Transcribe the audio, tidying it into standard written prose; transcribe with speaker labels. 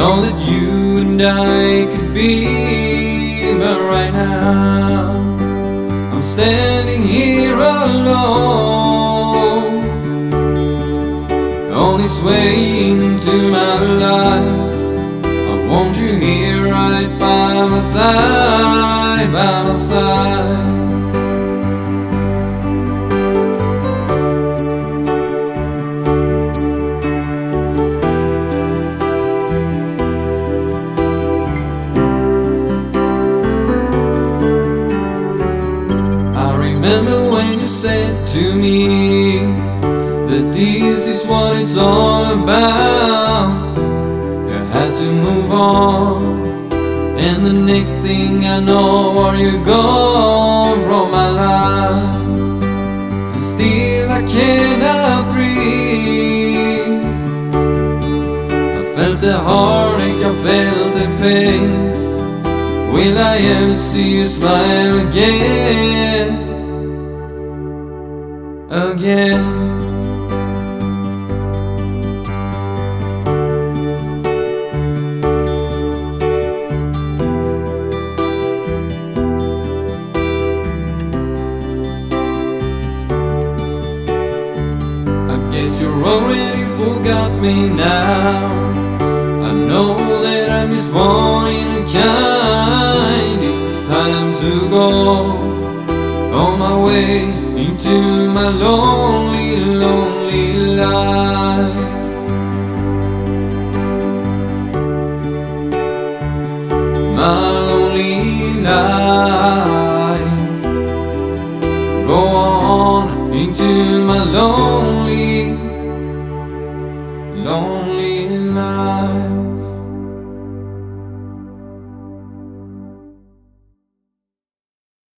Speaker 1: all that you and I could be. But right now I'm standing here alone, only swaying to my life. I want you here right by my side, by my side. Remember when you said to me that this is what it's all about. You had to move on, and the next thing I know, are you gone from my life? And still I cannot breathe. I felt the heartache, I felt the pain. Will I ever see you smile again? Again. I guess you're already forgot me now. I know that I'm just one in a kind. It's time to go on my way into my lonely, lonely life. My lonely life. Go on into my lonely, lonely life.